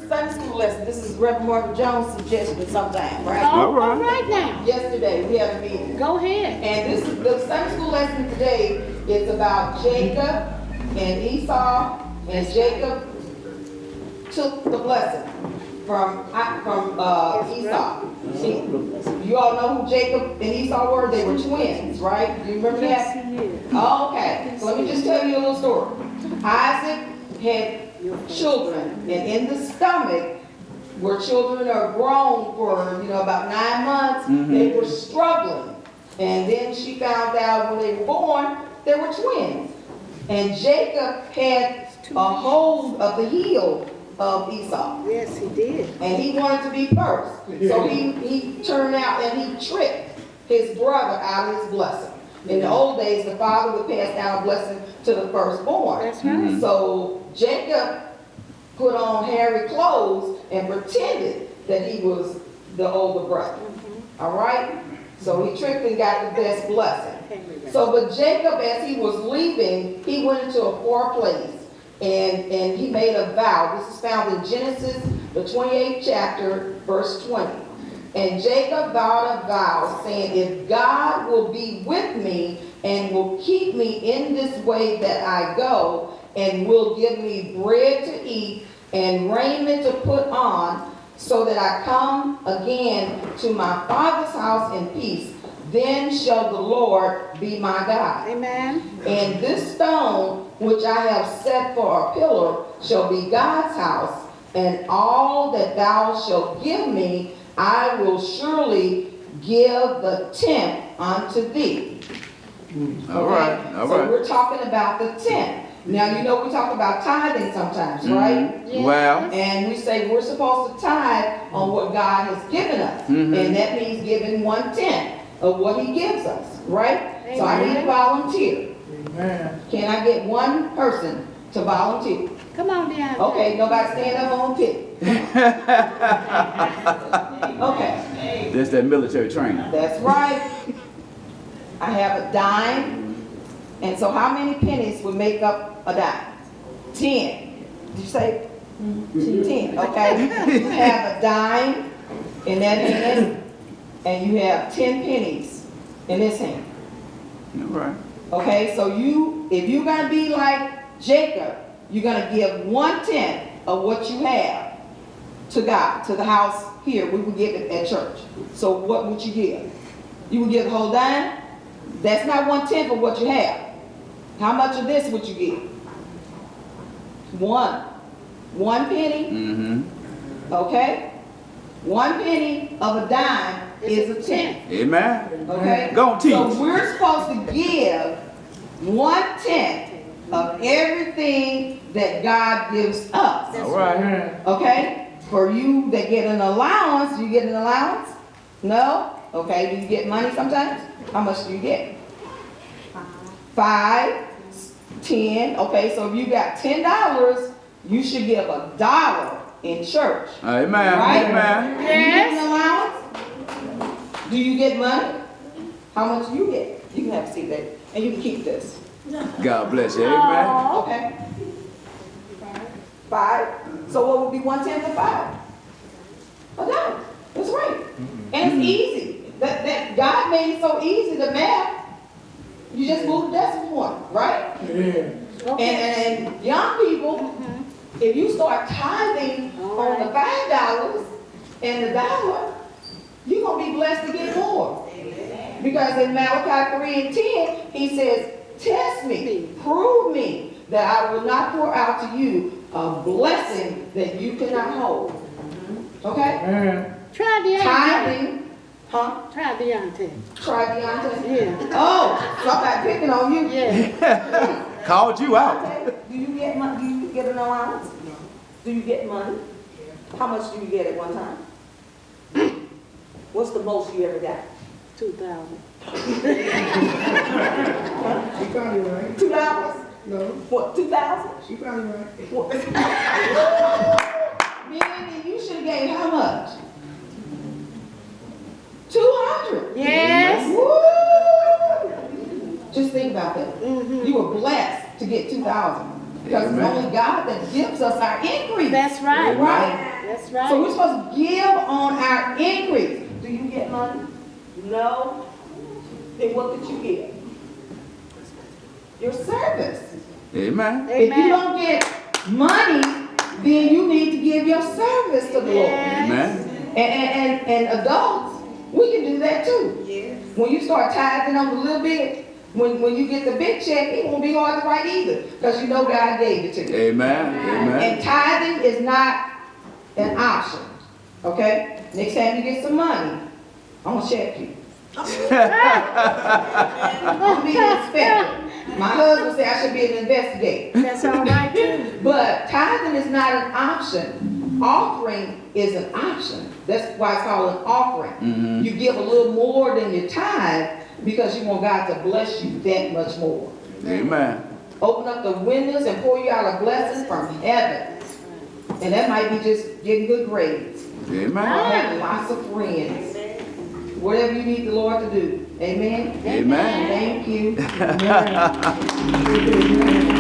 Sunday school lesson. This is Reverend Martin Jones' suggestion sometime, right? All right now. Yesterday we had a meeting. Go ahead. And this is the Sunday school lesson today is about Jacob and Esau, and Jacob took the blessing from Esau. See, you all know who Jacob and Esau were? They were twins, right? Do you remember that? Yes, he is. Oh, okay. So let me just tell you a little story. Isaac had children, and in the stomach, where children are grown for, about 9 months, they were struggling. And then she found out when they were born, they were twins. And Jacob had a hold of the heel of Esau. Yes, he did. And he wanted to be first. So he turned out and he tricked his brother out of his blessing. In the old days, the father would pass down a blessing to the firstborn. That's right. So Jacob put on hairy clothes and pretended that he was the older brother. All right? So he tricked and got the best blessing. So, but Jacob, as he was leaving, he went into a far place and he made a vow. This is found in Genesis, the 28th chapter, verse 20. And Jacob vowed a vow, saying, if God will be with me and will keep me in this way that I go, and will give me bread to eat and raiment to put on, so that I come again to my father's house in peace, then shall the Lord be my God. Amen. And this stone which I have set for a pillar shall be God's house, and all that thou shalt give me, I will surely give the tenth unto thee. All right. So we're talking about the tenth. Now, we talk about tithing sometimes, right? Yes. Well, And we say we're supposed to tithe on what God has given us. And that means giving 1/10 of what he gives us, right? Amen. So I need a volunteer. Amen. Can I get one person to volunteer? Come on, Deanna. Okay, nobody stand up on pit. Okay, that's that military training. that's right. I have a dime. And so how many pennies would make up a dime? 10. Did you say 10? Okay. You have a dime in that hand, and you have 10 pennies in this hand. All right. Okay, so if you're going to be like Jacob, you're going to give 1/10 of what you have to God, to the house here. We would give it at church. So what would you give? You would give the whole dime? That's not 1/10 of what you have. How much of this would you give? One penny? Okay? 1 penny of a dime is a tenth. Amen. Okay? Go on, teach. So we're supposed to give 1/10 of everything that God gives us. All right. Okay? For you that get an allowance, you get an allowance? No? Okay, do you get money sometimes? How much do you get? 5, 10. Okay, so if you got $10, you should give $1 in church. Amen. Right? Amen. Do you get an allowance? Do you get money? How much do you get? You can have a seat there, and you can keep this. God bless you. Amen. Okay. 5. So what would be 1/10 of 5? $1. That's right. And it's easy. That God made it so easy to math. You just move the decimal point, right? Yeah. And young people, if you start tithing on the $5 and the $1, you're going to be blessed to get more. Because in Malachi 3:10, he says, test me, prove me, that I will not pour out to you a blessing that you cannot hold. Okay? Amen. Try Deanna. Tithing. Huh? Try Deanna. Try Deontay? Yeah. Oh, somebody picking on you. Yeah. Called you out. Okay. Do you get money? Do you get an allowance? No. Do you get money? How much do you get at one time? What's the most you ever got? 2,000. She probably right. $2? No, What, 2,000? she probably right. What? Man, you should have gave how much? 200. Yes. Woo! Just think about that. You were blessed to get 2,000. Because it's Amen. only God that gives us our increase. That's right. Amen. Right? That's So we're right. supposed to give on our increase. Do you get money? No. Then what did you get? Your service. Amen. If you Amen. don't get money, then you need to give your service to the Lord. Yes. Amen. And adults, we can do that too. When you start tithing on a little bit, when you get the big check, it won't be hard to write either, because you know God gave it to you. Amen. Amen. And tithing is not an option. Okay? Next time you get some money, I'm gonna check you. I'm gonna be an inspector. My husband said I should be an investigator. That's all right too. But tithing is not an option. Offering is an option. That's why it's called an offering. Mhm. You give a little more than your tithe because you want God to bless you that much more. Amen. Open up the windows and pour you out a blessing from heaven. And that might be just getting good grades. Or Amen. having lots of friends. Whatever you need the Lord to do. Amen? Amen. Thank you. Amen.